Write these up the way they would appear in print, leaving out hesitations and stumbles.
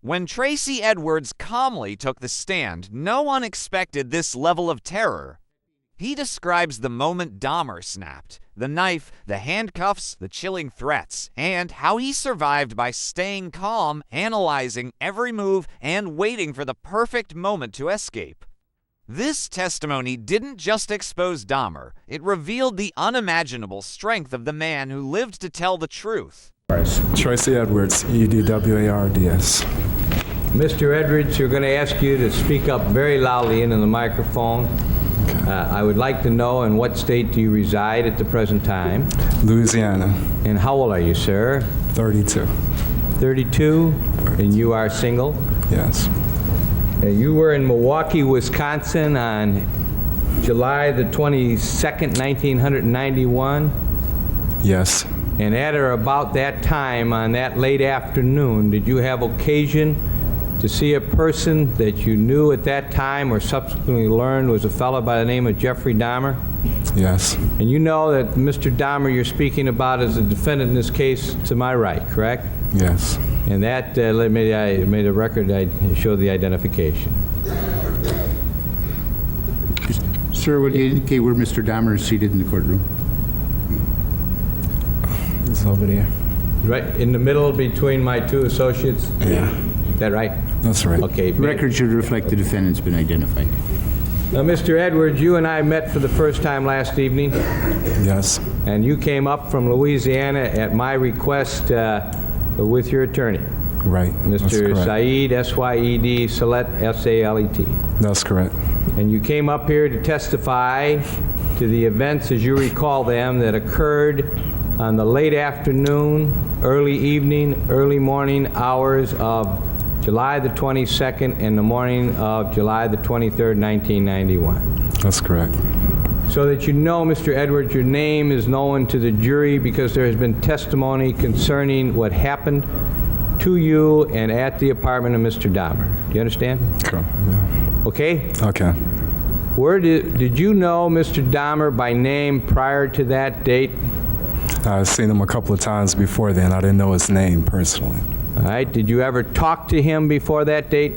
When Tracy Edwards calmly took the stand, no one expected this level of terror. He describes the moment Dahmer snapped, the knife, the handcuffs, the chilling threats, and how he survived by staying calm, analyzing every move, and waiting for the perfect moment to escape. This testimony didn't just expose Dahmer, it revealed the unimaginable strength of the man who lived to tell the truth. Tracy Edwards, Edwards. Mr. Edwards, you're going to ask you to speak up very loudly into the microphone. I would like to know, in what state do you reside at the present time? Louisiana. And how old are you, sir? 32. 32? Correct. And you are single? Yes. You were in Milwaukee, Wisconsin on July the 22nd, 1991? Yes. And at or about that time, on that late afternoon, did you have occasion to see a person that you knew at that time or subsequently learned was a fellow by the name of Jeffrey Dahmer? Yes. And you know that Mr. Dahmer you're speaking about is the defendant in this case to my right, correct? Yes. And that made a record show the identification. Sir, would you indicate where Mr. Dahmer is seated in the courtroom? It's over there. Right in the middle between my two associates? Yeah. Is that right? That's right. Okay. The record should reflect the defendant's been identified. Now, Mr. Edwards, you and I met for the first time last evening. Yes. And you came up from Louisiana at my request with your attorney. Right. Mr. Syed, S-Y-E-D, Salet, S-A-L-E-T. That's correct. And you came up here to testify to the events, as you recall them, that occurred on the late afternoon, early evening, early morning hours of July the 22nd and the morning of July the 23rd, 1991. That's correct. So that you know, Mr. Edwards, your name is known to the jury because there has been testimony concerning what happened to you and at the apartment of Mr. Dahmer. Do you understand? Okay. Yeah. Okay? Okay. Where did you know Mr. Dahmer by name prior to that date? I've seen him a couple of times before then. I didn't know his name personally. All right. Did you ever talk to him before that date?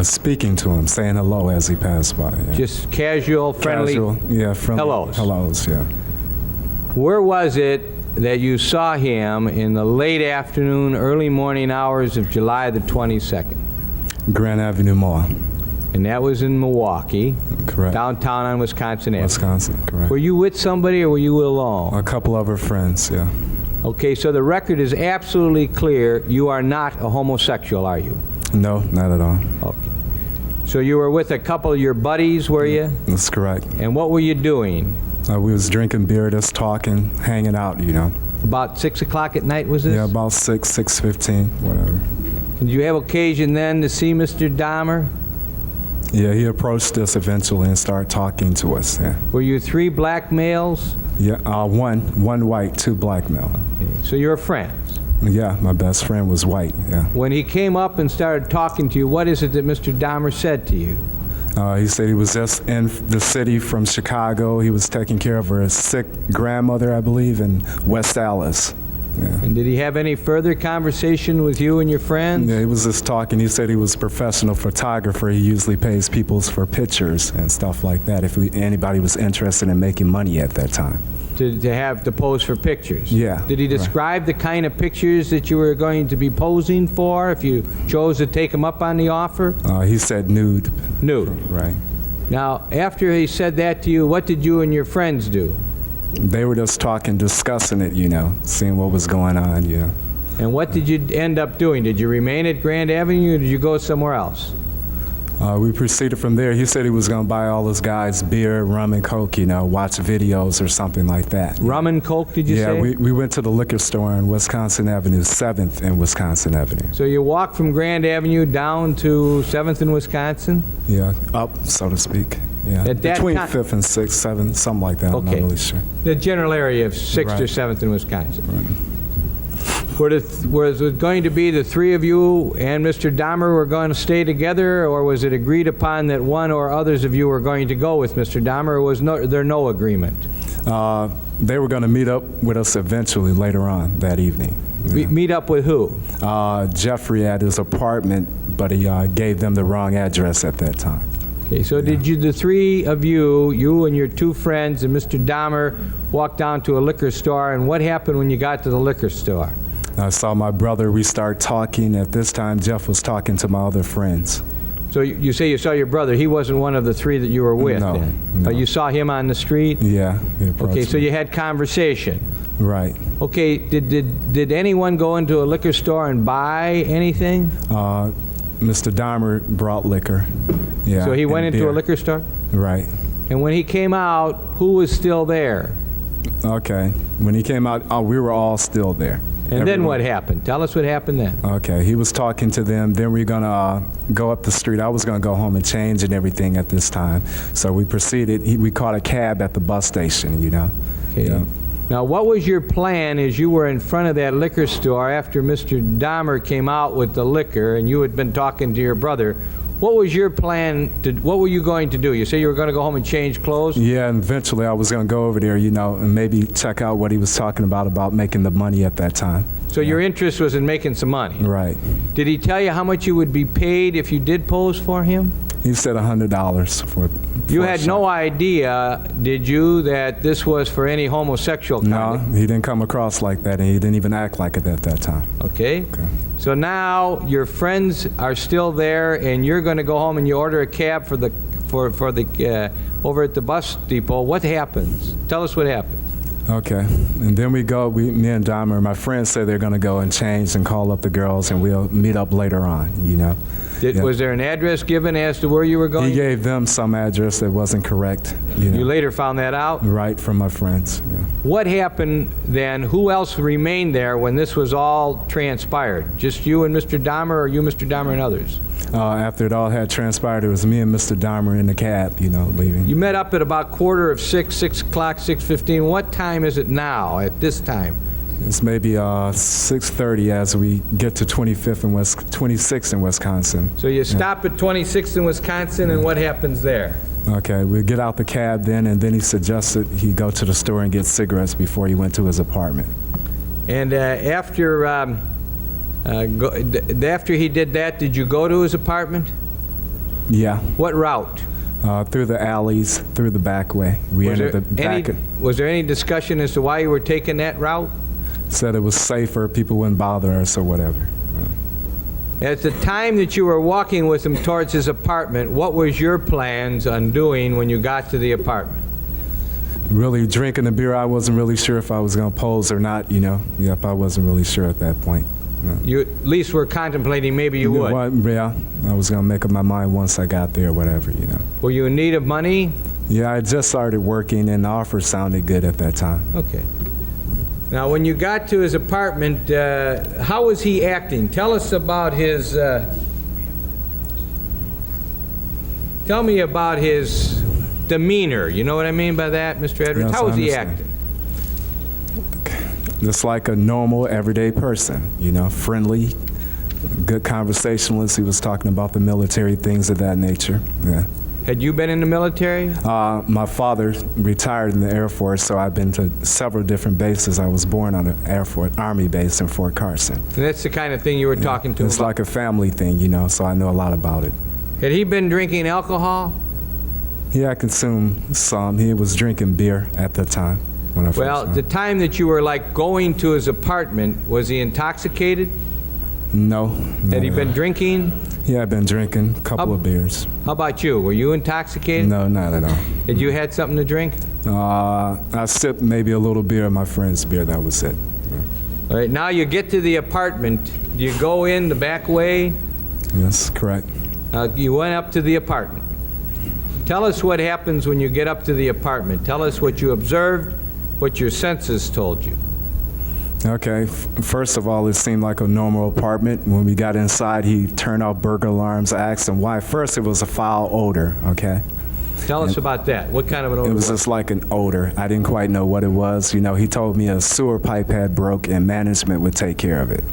Speaking to him, saying hello as he passed by. Yeah. Just casual, friendly? Casual, yeah, friendly. Hellos. Hellos, yeah. Where was it that you saw him in the late afternoon, early morning hours of July the 22nd? Grand Avenue Mall. And that was in Milwaukee. Correct. Downtown on Wisconsin Avenue. Wisconsin, correct. Were you with somebody or were you alone? A couple of her friends, yeah. Okay, so the record is absolutely clear. You are not a homosexual, are you? No, not at all. Okay. So you were with a couple of your buddies, were you? That's correct. And what were you doing? We was drinking beer, just talking, hanging out, you know. About 6 o'clock at night, was this? Yeah, about 6:15, whatever. Did you have occasion then to see Mr. Dahmer? Yeah, he approached us eventually and started talking to us, yeah. Were you three black males? Yeah, one white, two black male. Okay. So you're friends? Yeah, my best friend was white, yeah. When he came up and started talking to you, what is it that Mr. Dahmer said to you? He said he was just in the city from Chicago. He was taking care of her sick grandmother, I believe, in West Allis. Yeah. And did he have any further conversation with you and your friends? Yeah, he was just talking. He said he was a professional photographer. He usually pays people for pictures and stuff like that if anybody was interested in making money at that time. To pose for pictures? Yeah. Did he describe the kind of pictures that you were going to be posing for if you chose to take him up on the offer? He said nude. Nude. Right. Now, after he said that to you, what did you and your friends do? They were just talking, discussing it, you know, seeing what was going on, you know. And what did you end up doing? Did you remain at Grand Avenue or did you go somewhere else? We proceeded from there. He said he was going to buy all his guys beer, rum, and Coke, you know, watch videos or something like that. Rum and Coke, did you say? Yeah, we went to the liquor store on Wisconsin Avenue, 7th and Wisconsin Avenue. So you walked from Grand Avenue down to 7th and Wisconsin? Yeah, up, so to speak. Yeah, at that between time, 5th and 6th, 7th, something like that. Okay. I'm not really sure. The general area of 6th Right. or 7th in Wisconsin. Right. Was it going to be the three of you and Mr. Dahmer were going to stay together, or was it agreed upon that one or others of you were going to go with Mr. Dahmer, or was there no agreement? They were going to meet up with us eventually later on that evening. Meet up with who? Jeffrey at his apartment, but he gave them the wrong address at that time. Okay, so did you, the three of you and your two friends and Mr. Dahmer, walk down to a liquor store, and what happened when you got to the liquor store? I saw my brother. We started talking. At this time, Jeff was talking to my other friends. So you say you saw your brother. He wasn't one of the three that you were with No, then? no. You saw him on the street? Yeah. He approached Okay, so me. you had conversation. Right. Okay, did anyone go into a liquor store and buy anything? Mr. Dahmer brought liquor. Yeah. So he and went into beer. a liquor store? Right. And when he came out, who was still there? Okay. When he came out, we were all still there. And then what happened? Tell us what happened then. Okay, he was talking to them. Then we were gonna go up the street. I was gonna go home and change and everything at this time. So we proceeded. We caught a cab at the bus station. You know. Okay. Yeah. Now, what was your plan as you were in front of that liquor store after Mr. Dahmer came out with the liquor and you had been talking to your brother? What was your plan? What were you going to do? You say you were going to go home and change clothes? Yeah, and eventually I was gonna go over there, you know, and maybe check out what he was talking about making the money at that time. So your interest was in making some money? Right. Did he tell you how much you would be paid if you did pose for him? He said $100 for. You a had shot. no idea, did you, that this was for any homosexual No, conduct? he didn't come across like that, and he didn't even act like it at that time. Okay. Okay. So now your friends are still there, and you're going to go home and you order a cab for the over at the bus depot. What happens? Tell us what happens. Okay, and then me and Dahmer, my friends say they're gonna go and change and call up the girls, and we'll meet up later on, you know. Yeah. Was there an address given as to where you were going? He gave them some address that wasn't correct, you know. You later found that out? Right, from my friends, yeah. What happened then? Who else remained there when this was all transpired? Just you and Mr. Dahmer, or you, Mr. Dahmer, and others? After it all had transpired, it was me and Mr. Dahmer in the cab, you know, leaving. You met up at about 6 o'clock, 6:15. What time is it now, at this time? It's maybe 6:30 as we get to 26th in Wisconsin. So you stop at 26th in Wisconsin, and what happens there? Okay, we get out the cab then, and then he suggested he go to the store and get cigarettes before he went to his apartment. And after he did that, did you go to his apartment? Yeah. What route? Through the alleys, through the back way. We Was entered the back. was there any discussion as to why you were taking that route? Said it was safer, people wouldn't bother us or whatever. At the time that you were walking with him towards his apartment, what was your plans on doing when you got to the apartment? Really drinking the beer, I wasn't really sure if I was going to pose or not, you know. Yep, I wasn't really sure at that point. No. You at least were contemplating maybe you would. Well, yeah, I was going to make up my mind once I got there or whatever, you know. Were you in need of money? Yeah, I just started working and the offer sounded good at that time. Okay. Now, when you got to his apartment, how was he acting? Tell us about his, tell me about his demeanor. You know what I mean by that, Mr. Edwards? Yes, How was I he understand. acting? Just like a normal, everyday person, you know, friendly, good conversationalist. He was talking about the military, things of that nature, yeah. Had you been in the military? My father retired in the Air Force, so I've been to several different bases. I was born on an Army base in Fort Carson. And that's the kind of thing you were talking to him It's about. like a family thing, you know, so I know a lot about it. Had he been drinking alcohol? Yeah, I consumed some. He was drinking beer at the time when I first Well, met. the time that you were like going to his apartment, was he intoxicated? No. Had he been drinking? Yeah, I've been drinking a couple of beers. How about you? Were you intoxicated? No, not at all. Had you had something to drink? I sipped maybe a little beer, my friend's beer, that was it. All right, now you get to the apartment. Do you go in the back way? Yes, correct. You went up to the apartment. Tell us what happens when you get up to the apartment. Tell us what you observed, what your senses told you. Okay, first of all, it seemed like a normal apartment. When we got inside, he turned off burglar alarms. I asked him why. First, it was a foul odor, okay? Tell us about that. What kind of an odor? It was just like an odor. I didn't quite know what it was. You know, he told me a sewer pipe had broke and management would take care of it.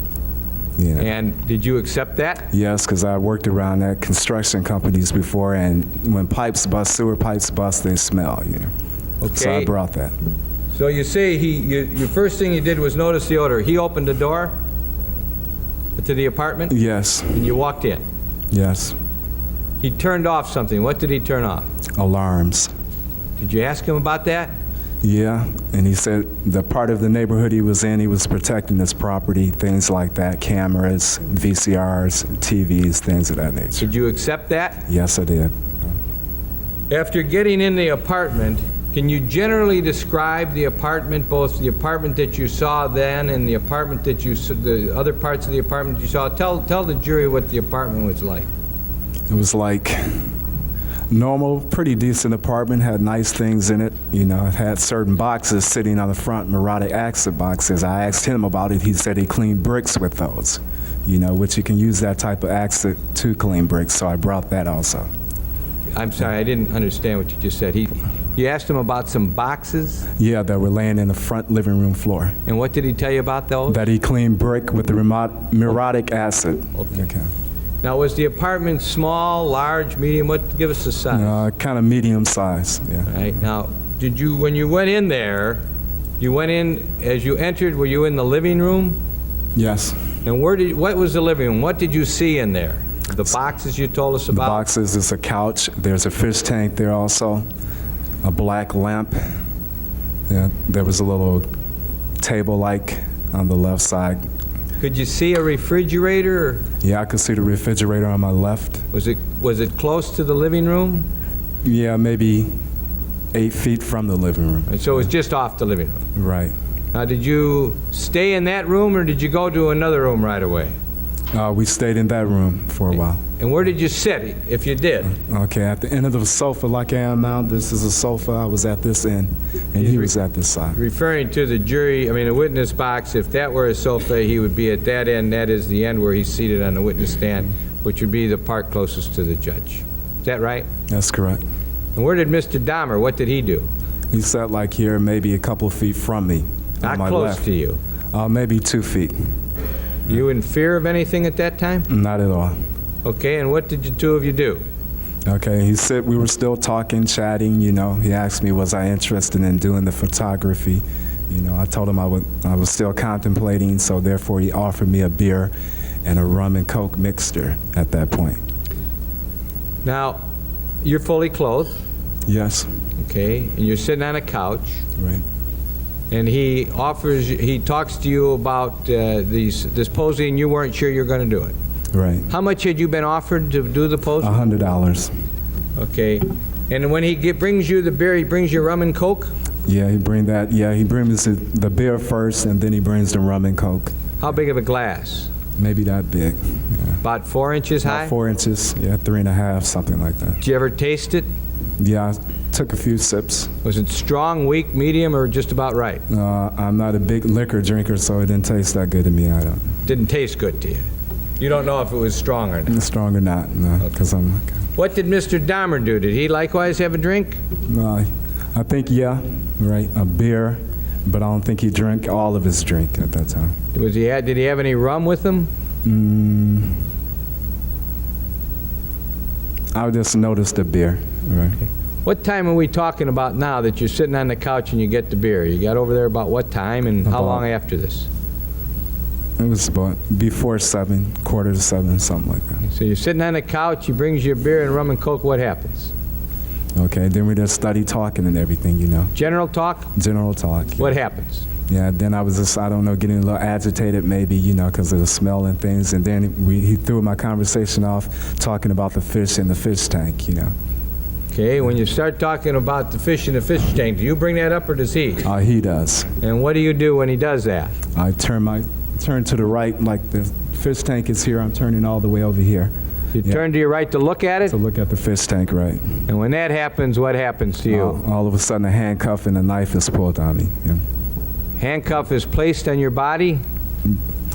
You know. And did you accept that? Yes, because I worked around at construction companies before, and when pipes bust, sewer pipes bust, they smell, you know. Okay. So I brought that. So you say the first thing you did was notice the odor. He opened the door? to the apartment? Yes, And you walked in. yes. He turned off something. What did he turn off? Alarms. Did you ask him about that? Yeah, and he said the part of the neighborhood he was in, he was protecting his property, things like that, cameras, VCRs, TVs, things of that nature. Did you accept that? Yes, I did. After getting in the apartment, can you generally describe the apartment, both the apartment that you saw then and the apartment that the other parts of the apartment you saw? Tell the jury what the apartment was like. It was like normal, pretty decent apartment, had nice things in it. You know, it had certain boxes sitting on the front, neurotic acid boxes. I asked him about it. He said he cleaned bricks with those, you know, which you can use that type of acid to clean bricks, so I brought that also. I'm sorry, I didn't understand what you just said. You asked him about some boxes, Yeah, that were laying in the front living room floor. and what did he tell you about those? That he cleaned brick with the neurotic acid. Okay. Now, was the apartment small, large, medium? Give us the size. Kind of medium size, yeah. All right. Now, when you went in there, you went in, as you entered, were you in the living room? Yes. And what was the living room? What did you see in there? The boxes you told us The about? boxes is a couch. There's a fish tank there also. A black lamp. Yeah, there was a little table-like on the left side. Could you see a refrigerator? Or Yeah, I could see the refrigerator on my left. was it close to the living room? Yeah, maybe 8 feet from the living room. And so it was just off the living room. Right. Now, did you stay in that room, or did you go to another room right away? We stayed in that room for a while. And where did you sit, if you did? Okay, at the end of the sofa like I am now, this is a sofa. I was at this end, and he was at this side. Referring to the jury, the witness box, if that were a sofa, he would be at that end. That is the end where he's seated on the witness stand, which would be the part closest to the judge. Is that right? That's correct. And where did Mr. Dahmer, what did he do? He sat like here, maybe a couple of feet from me. Not on my close left. to you. Maybe 2 feet. You in fear of anything at that time? Not at all. Okay, and what did the two of you do? Okay, he said we were still talking, chatting, you know. He asked me, was I interested in doing the photography? You know, I told him I was still contemplating, so therefore he offered me a beer and a rum and coke mixture at that point. Now, you're fully clothed, Yes, okay, and you're sitting on a couch, right. and he talks to you about this posing, and you weren't sure you're going to do it. Right. How much had you been offered to do the posing? $100. Okay, and when he brings you the beer, he brings you rum and coke? Yeah, he brings the beer first, and then he brings the rum and coke. How big of a glass? Maybe that big. Yeah. About 4 inches high? About 4 inches, yeah, 3.5, something like that. Did you ever taste it? Yeah, I took a few sips. Was it strong, weak, medium, or just about right? I'm not a big liquor drinker, so it didn't taste that good to me. I don't. Didn't taste good to you? You don't know if it was strong or not? Strong or not, no, because I'm. What did Mr. Dahmer do? Did he likewise have a drink? No, I think, yeah, right, a beer, but I don't think he drank all of his drink at that time. Did he have any rum with him? I just noticed the beer, right. What time are we talking about now that you're sitting on the couch and you get the beer? You got over there about what time, and how long after this? It was about before 7, quarter to 7, something like that. So you're sitting on the couch, he brings you a beer and rum and coke, what happens? Okay, then we just study talking and everything, you know. General talk? General talk. Yeah. What happens? Yeah, then I was just, I don't know, getting a little agitated maybe, you know, because of the smell and things. And then he threw my conversation off talking about the fish in the fish tank, you know. Okay, when you start talking about the fish in the fish tank, do you bring that up or does he? He does. And what do you do when he does that? I turn to the right, like the fish tank is here, I'm turning all the way over here. You turn to your right to look at it? To look at the fish tank, right. And when that happens, what happens to you? All of a sudden a handcuff and a knife is pulled on me. Yeah. Handcuff is placed on your body?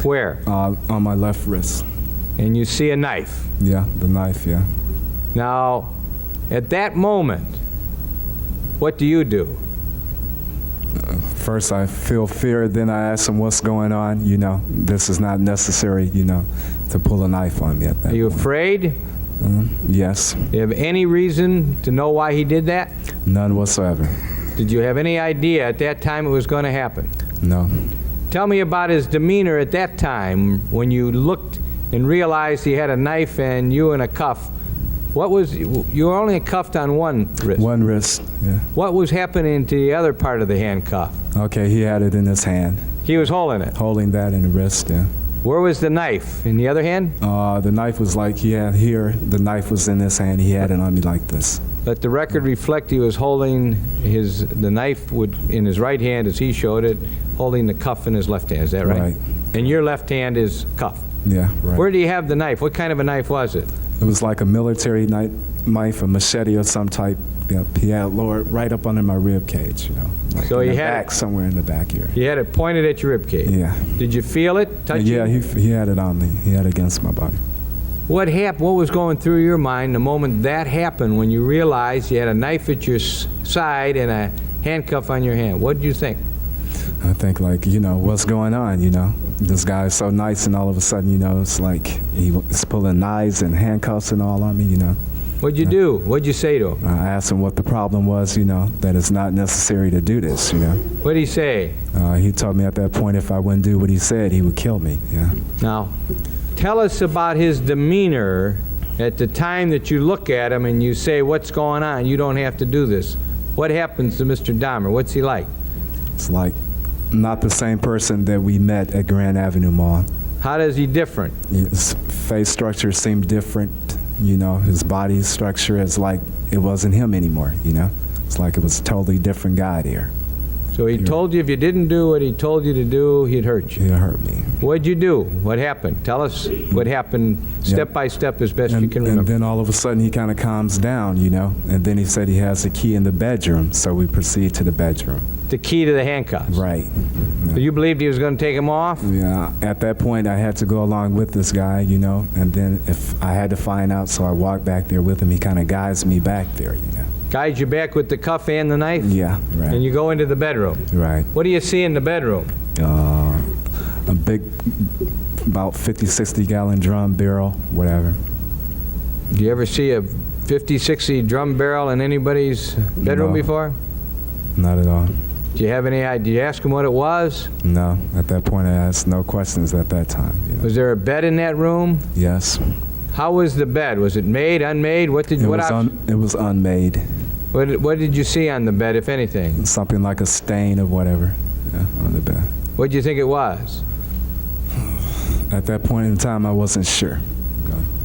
Where? On my left wrist. And you see a knife? Yeah, the knife, yeah. Now, at that moment, what do you do? First I feel fear, then I ask him what's going on, you know. This is not necessary, you know, to pull a knife on me at that Are you point. afraid? Yes. Do you have any reason to know why he did that? None whatsoever. Did you have any idea at that time it was going to happen? No. Tell me about his demeanor at that time when you looked and realized he had a knife and you in a cuff. You were only cuffed on one wrist. One wrist, yeah. What was happening to the other part of the handcuff? Okay, he had it in his hand. He was holding it. Holding that in the wrist, yeah. Where was the knife? In the other hand? The knife was like he had here. The knife was in his hand. He had it on me like this. Let the record reflect he was holding the knife in his right hand as he showed it, holding the cuff in his left hand. Is that right? Right. And your left hand is cuffed. Yeah, right. Where do you have the knife? What kind of a knife was it? It was like a military knife, a machete of some type. Yeah, he had it lowered right up under my rib cage, you know. Like So in he the had back, somewhere in the back here. He had it pointed at your rib cage. Yeah. Did you feel it? Touch Yeah, it? he had it on me. He had it against my body. What happened? What was going through your mind the moment that happened when you realized you had a knife at your side and a handcuff on your hand? What did you think? I think, like, you know, what's going on, you know? This guy is so nice, and all of a sudden, you know, it's like he's pulling knives and handcuffs and all on me, you know? What'd you do? What'd you say to him? I asked him what the problem was, you know, that it's not necessary to do this, you know? What'd he say? He told me at that point if I wouldn't do what he said, he would kill me, yeah. Now, tell us about his demeanor at the time that you look at him and you say, what's going on? You don't have to do this. What happens to Mr. Dahmer? What's he like? It's like not the same person that we met at Grand Avenue Mall. How does he different? His face structure seemed different, you know, his body structure is like it wasn't him anymore, you know? It's like it was a totally different guy there. So he told you if you didn't do what he told you to do, he'd hurt you. He'd hurt me. What'd you do? What happened? Tell us what happened step by step as best you can remember. And then all of a sudden he kind of calms down, you know? And then he said he has the key in the bedroom, so we proceed to the bedroom. The key to the handcuffs? Right. So you believed he was going to take them off? Yeah, at that point I had to go along with this guy, you know, and then if I had to find out, so I walked back there with him. He kind of guides me back there, you know. Guides you back with the cuff and the knife? Yeah, right. And you go into the bedroom? Right. What do you see in the bedroom? A big, about 50, 60 gallon drum barrel, whatever. Do you ever see a 50, 60 drum barrel in anybody's bedroom No. before? Not at all. Do you have any idea? Did you ask him what it was? No, at that point I asked no questions at that time. You know. Was there a bed in that room? Yes. How was the bed? Was it made, unmade? What did It was unmade. What did you see on the bed, if anything? Something like a stain of whatever, yeah, on the bed. What did you think it was? At that point in time, I wasn't sure.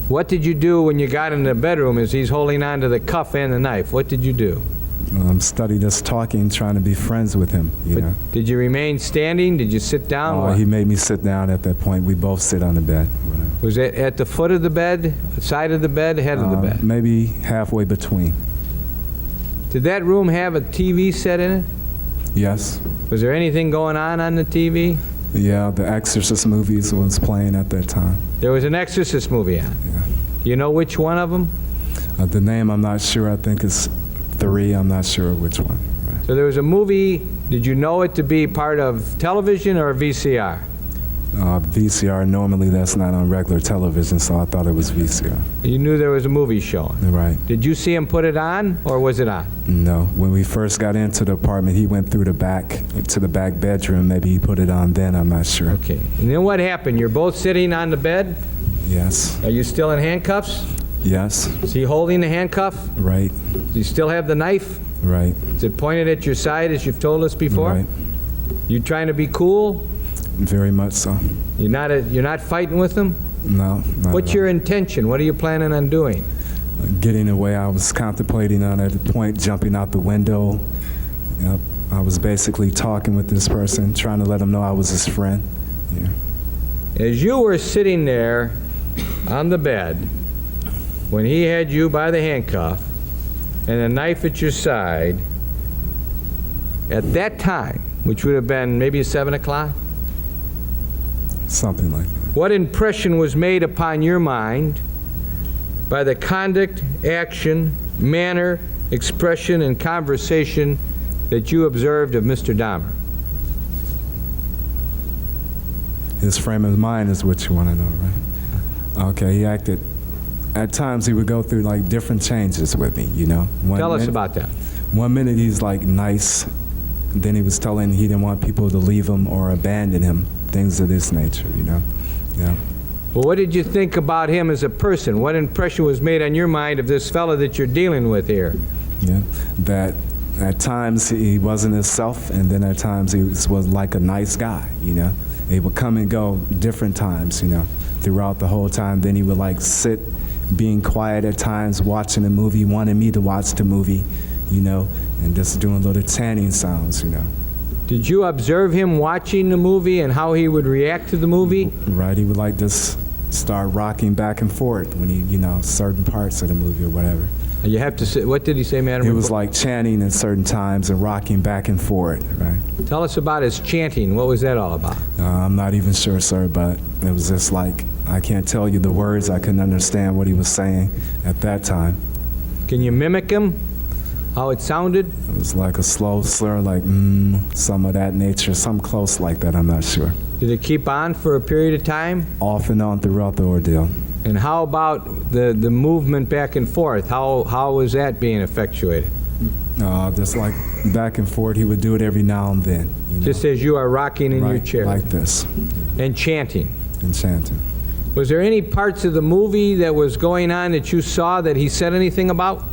What did you do when you got in the bedroom as he's holding on to the cuff and the knife? What did you do? Studied us talking, trying to be friends with him, you know. Did you remain standing? Did you sit down? He made me sit down at that point. We both sit on the bed. Was it at the foot of the bed, side of the bed, head of the bed? Maybe halfway between. Did that room have a TV set in it? Yes. Was there anything going on the TV? Yeah, the Exorcist movies was playing at that time. There was an Exorcist movie on. Yeah. You know which one of them? The name I'm not sure. I think it's 3. I'm not sure which one. Right. So there was a movie. Did you know it to be part of television or a VCR? VCR, normally that's not on regular television, so I thought it was VCR. You knew there was a movie showing. Right. Did you see him put it on, or was it on? No. When we first got into the apartment, he went through the back to the back bedroom. Maybe he put it on then. I'm not sure. Okay. And then what happened? You're both sitting on the bed? Yes. Are you still in handcuffs? Yes. Is he holding the handcuff? Right. Do you still have the knife? Right. Is it pointed at your side as you've told us before? Right. You trying to be cool? Very much so. You're not fighting with him? No. Not What's at your all. intention? What are you planning on doing? Getting away. I was contemplating on at the point jumping out the window. Yep. I was basically talking with this person, trying to let him know I was his friend. Yeah. As you were sitting there on the bed, when he had you by the handcuff and a knife at your side, at that time, which would have been maybe 7 o'clock, Something like that. what impression was made upon your mind by the conduct, action, manner, expression, and conversation that you observed of Mr. Dahmer? His frame of mind is what you want to know, right? Okay, he acted. At times he would go through like different changes with me, you know. Tell us about that. 1 minute he's like nice, then he was telling he didn't want people to leave him or abandon him, things of this nature, you know. Yeah. Well, what did you think about him as a person? What impression was made on your mind of this fellow that you're dealing with here? Yeah, that at times he wasn't himself, and then at times he was like a nice guy, you know. He would come and go different times, you know, throughout the whole time. Then he would like sit, being quiet at times, watching a movie, wanting me to watch the movie, you know, and just doing little chanting sounds, you know. Did you observe him watching the movie and how he would react to the movie? Right, he would like just start rocking back and forth when he, you know, certain parts of the movie or whatever. You have to say, what did he say, Madam? He was like chanting at certain times and rocking back and forth, right? Tell us about his chanting. What was that all about? I'm not even sure, sir, but it was just like, I can't tell you the words. I couldn't understand what he was saying at that time. Can you mimic him? How it sounded? It was like a slow slur, like, some of that nature, some close like that, I'm not sure. Did it keep on for a period of time? Off and on throughout the ordeal. And how about the movement back and forth? How was that being effectuated? Just like back and forth, he would do it every now and then. You know? Just as you are rocking in your Right, chair? like this. And chanting? And chanting. Was there any parts of the movie that was going on that you saw that he said anything about?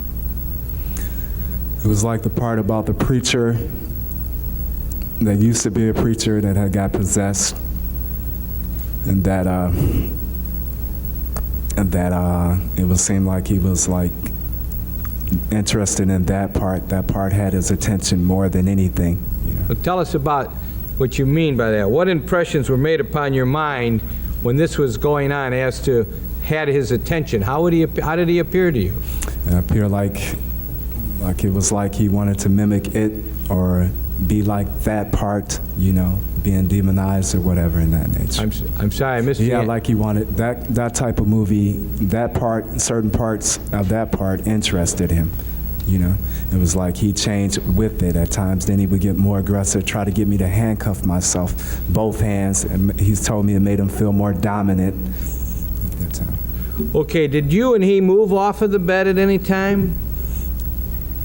It was like the part about the preacher that used to be a preacher that had got possessed, and that it would seem like he was like interested in that part. That part had his attention more than anything. You know? Well, tell us about what you mean by that. What impressions were made upon your mind when this was going on as to had his attention? How did he appear to you? It appeared like it was like he wanted to mimic it or be like that part, you know, being demonized or whatever in that nature. I'm sorry, I missed you. Yeah, like he wanted that type of movie, that part, certain parts of that part interested him, you know. It was like he changed with it at times. Then he would get more aggressive, try to get me to handcuff myself, both hands, and he's told me it made him feel more dominant at that time. Okay, did you and he move off of the bed at any time?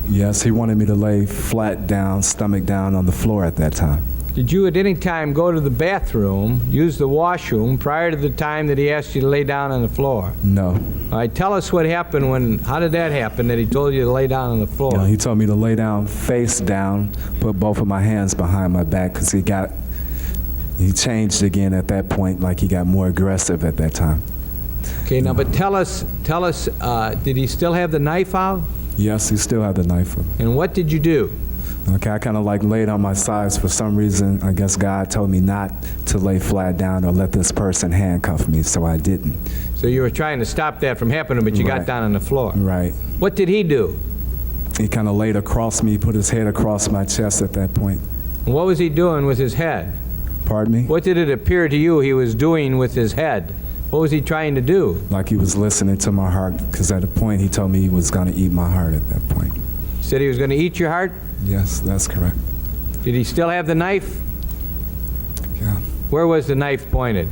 Yes, he wanted me to lay flat down, stomach down on the floor at that time. Did you at any time go to the bathroom, use the washroom, prior to the time that he asked you to lay down on the floor? No. All right, tell us what happened how did that happen that he told you to lay down on the floor? You know, he told me to lay down face down, put both of my hands behind my back, because he changed again at that point, like he got more aggressive at that time. Okay, now, but tell us, did he still have the knife out? Yes, he still had the knife with him. And what did you do? Okay, I kind of like laid on my sides. For some reason, I guess God told me not to lay flat down or let this person handcuff me, so I didn't. So you were trying to stop that from happening, but you got down on the floor. Right. What did he do? He kind of laid across me, put his head across my chest at that point. And what was he doing with his head? Pardon me? What did it appear to you he was doing with his head? What was he trying to do? Like he was listening to my heart, because at a point he told me he was going to eat my heart at that point. He said he was going to eat your heart? Yes, that's correct. Did he still have the knife? Yeah. Where was the knife pointed?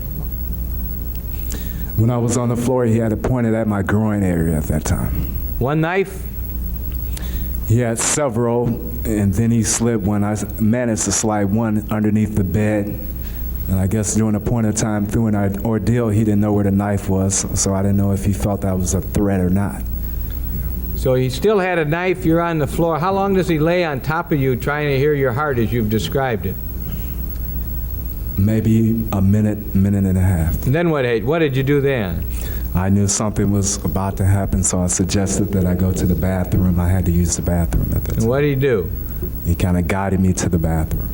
When I was on the floor, he had it pointed at my groin area at that time. One knife? He had several, and then he slipped one. I managed to slide one underneath the bed. And I guess during a point of time through an ordeal, he didn't know where the knife was, so I didn't know if he felt that was a threat or not. So he still had a knife, you're on the floor. How long does he lay on top of you trying to hear your heart as you've described it? Maybe a minute, minute and a half. And then what did you do then? I knew something was about to happen, so I suggested that I go to the bathroom. I had to use the bathroom at that time. And what did he do? He kind of guided me to the bathroom.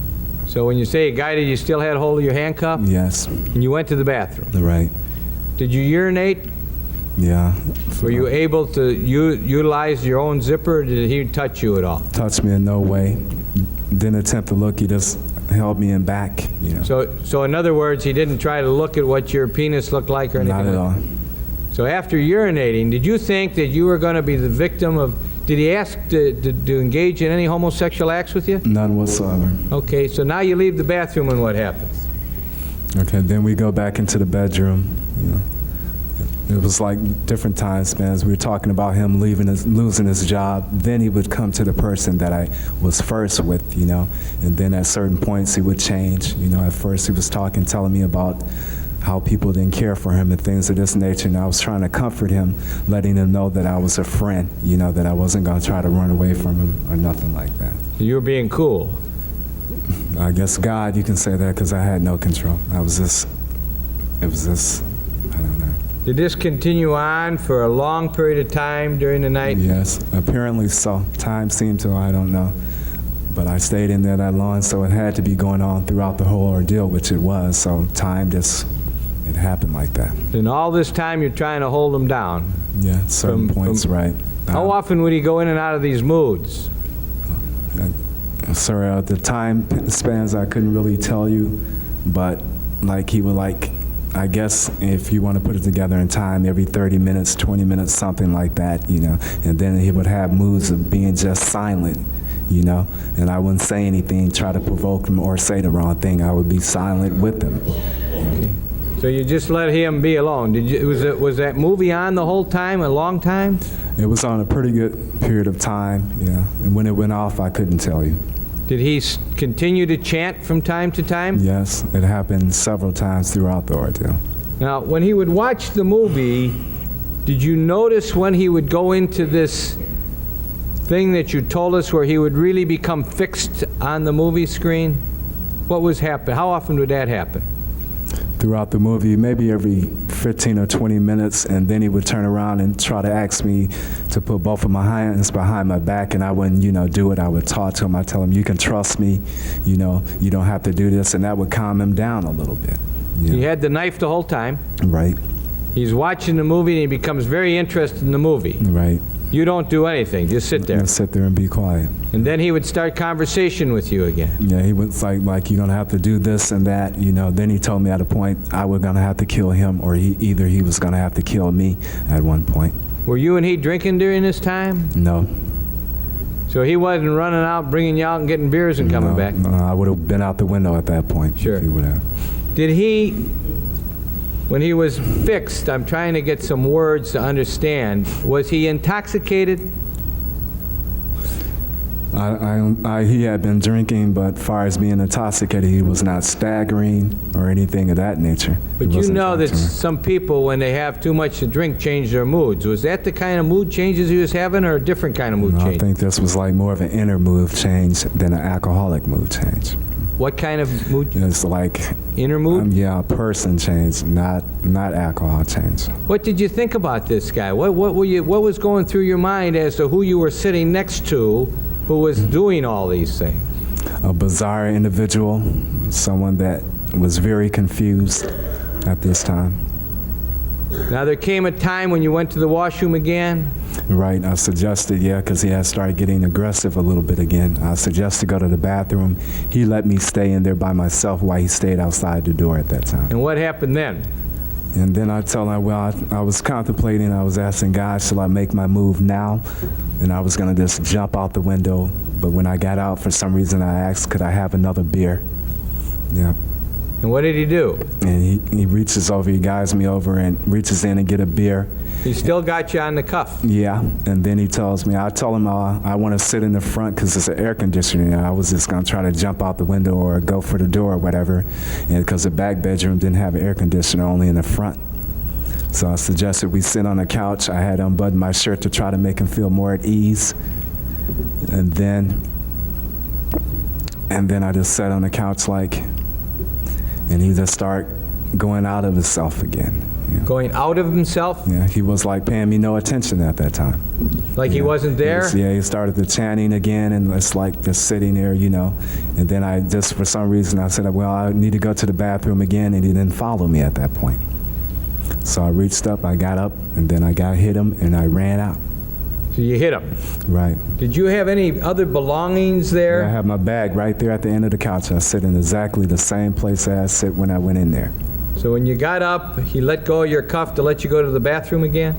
So when you say he guided, you still had hold of your handcuff? Yes. And you went to the bathroom? Right. Did you urinate? Yeah. Were you able to utilize your own zipper, or did he touch you at all? Touched me in no way. Didn't attempt to look. He just held me in back. You know. So in other words, he didn't try to look at what your penis looked like or anything? Not at all. So after urinating, did you think that you were going to be the victim of... Did he ask to engage in any homosexual acts with you? None whatsoever. Okay, so now you leave the bathroom and what happens? Okay, then we go back into the bedroom. You know. It was like different time spans. We were talking about him losing his job. Then he would come to the person that I was first with, you know. And then at certain points he would change. You know, at first he was telling me about how people didn't care for him and things of this nature. And I was trying to comfort him, letting him know that I was a friend, you know, that I wasn't going to try to run away from him or nothing like that. You were being cool. I guess God, you can say that, because I had no control. It was just, I don't know. Did this continue on for a long period of time during the night? Yes, apparently so. Time seemed to, I don't know. But I stayed in there that long, so it had to be going on throughout the whole ordeal, which it was. So time just, it happened like that. And all this time you're trying to hold him down? Yeah, certain points, right. How often would he go in and out of these moods? Sir, at the time spans I couldn't really tell you, but like he would, like, I guess if you want to put it together in time, every 30 minutes, 20 minutes, something like that, you know. And then he would have moods of being just silent, you know. And I wouldn't say anything, try to provoke him or say the wrong thing. I would be silent with him. Okay. So you just let him be alone. Was that movie on the whole time, a long time? It was on a pretty good period of time, yeah. And when it went off, I couldn't tell you. Did he continue to chant from time to time? Yes, it happened several times throughout the ordeal. Now, when he would watch the movie, did you notice when he would go into this thing that you told us where he would really become fixed on the movie screen? What was happening? How often would that happen? Throughout the movie, maybe every 15 or 20 minutes, and then he would turn around and try to ask me to put both of my hands behind my back, and I wouldn't, you know, do it. I would talk to him. I'd tell him, you can trust me, you know, you don't have to do this, and that would calm him down a little bit. He had the knife the whole time. Right. He's watching the movie, and he becomes very interested in the movie. Right. You don't do anything, just sit there. Just sit there and be quiet. And then he would start conversation with you again. Yeah, he was like you're gonna have to do this and that, you know. Then he told me at a point I was gonna have to kill him, or he was gonna have to kill me at one point. Were you and he drinking during this time? No. So he wasn't running out, bringing you out and getting beers and coming back? No, I would have been out the window at that point. Sure. If he would have. Did he, when he was fixed, I'm trying to get some words to understand, was he intoxicated? He had been drinking, but as far as being intoxicated, he was not staggering or anything of that nature. But you know that some people, when they have too much to drink, change their moods. Was that the kind of mood changes he was having, or a different kind of mood change? I think this was like more of an inner mood change than an alcoholic mood change. What kind of mood? It's like inner mood? Yeah, a person change, not alcohol change. What did you think about this guy? What was going through your mind as to who you were sitting next to, who was doing all these things? A bizarre individual, someone that was very confused at this time. Now, there came a time when you went to the washroom again? Right, I suggested, yeah, because he had started getting aggressive a little bit again. I suggested go to the bathroom. He let me stay in there by myself while he stayed outside the door at that time. And what happened then? And then I told him, well, I was contemplating, I was asking God, shall I make my move now? And I was going to just jump out the window. But when I got out, for some reason, I asked, could I have another beer? Yeah. And what did he do? And he reaches over, he guides me over and reaches in and get a beer. He still got you on the cuff? Yeah, and then he tells me, I told him I want to sit in the front because it's an air conditioner. I was just going to try to jump out the window or go for the door or whatever, and because the back bedroom didn't have an air conditioner, only in the front. So I suggested we sit on the couch. I had unbuttoned my shirt to try to make him feel more at ease. And then I just sat on the couch and he just started going out of himself again. Yeah. Going out of himself? Yeah, he was like paying me no attention at that time. Like he wasn't there? He started the chanting again, and it's like just sitting there, you know. And then I just, for some reason, I said, well, I need to go to the bathroom again, and he didn't follow me at that point. So I reached up, I got up, and then I hit him, and I ran out. So you hit him? Right. Did you have any other belongings there? Yeah, I have my bag right there at the end of the couch. I sit in exactly the same place I sit when I went in there. So when you got up, he let go of your cuff to let you go to the bathroom again?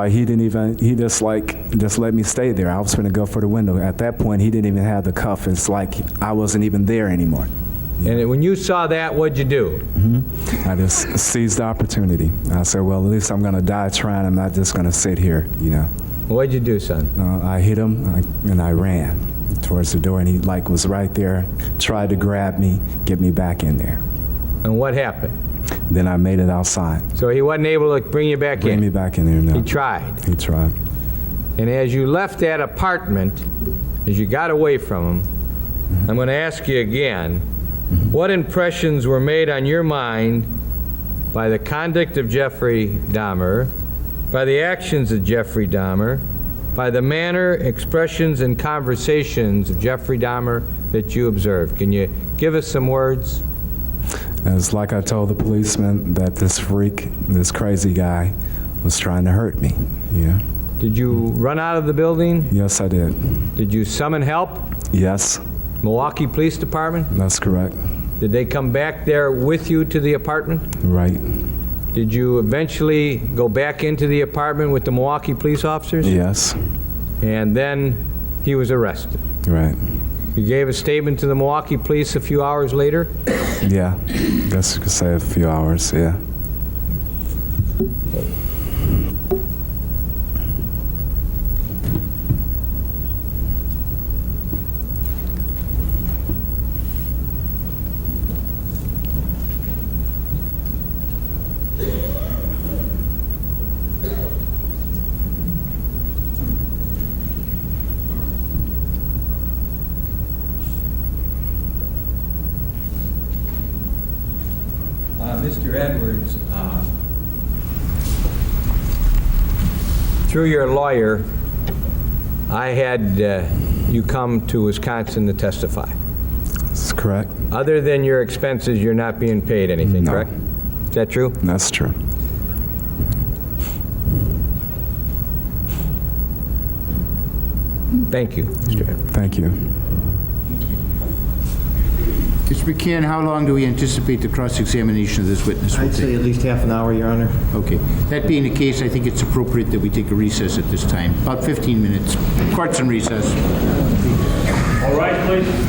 He just let me stay there. I was going to go for the window. At that point, he didn't even have the cuff. It's like I wasn't even there anymore. And when you saw that, what'd you do? I just seized the opportunity. I said, well, at least I'm going to die trying. I'm not just going to sit here, you know. What'd you do, son? I hit him, and I ran towards the door, and he was right there, tried to grab me, get me back in there. And what happened? Then I made it outside. So he wasn't able to bring you back in? Bring me back in there, no. He tried? He tried. And as you left that apartment, as you got away from him, I'm going to ask you again, what impressions were made on your mind by the conduct of Jeffrey Dahmer, by the actions of Jeffrey Dahmer, by the manner, expressions, and conversations of Jeffrey Dahmer that you observed? Can you give us some words? It's like I told the policeman that this freak, this crazy guy, was trying to hurt me, yeah. Did you run out of the building? Yes, I did. Did you summon help? Yes. Milwaukee Police Department? That's correct. Did they come back there with you to the apartment? Right. Did you eventually go back into the apartment with the Milwaukee police officers? Yes. And then he was arrested. Right. You gave a statement to the Milwaukee police a few hours later? Yeah. Guess you could say a few hours, yeah. Mr. Edwards, through your lawyer, I had you come to Wisconsin to testify. That's correct. Other than your expenses, you're not being paid anything, No. correct? Is that true? That's true. Thank you, Mr. Edwards. Thank you. Mr. McCann, how long do we anticipate the cross-examination of this witness will I'd say take? at least half an hour, Your Honor. Okay. That being the case, I think it's appropriate that we take a recess at this time. About 15 minutes. Court's in recess. All right, please.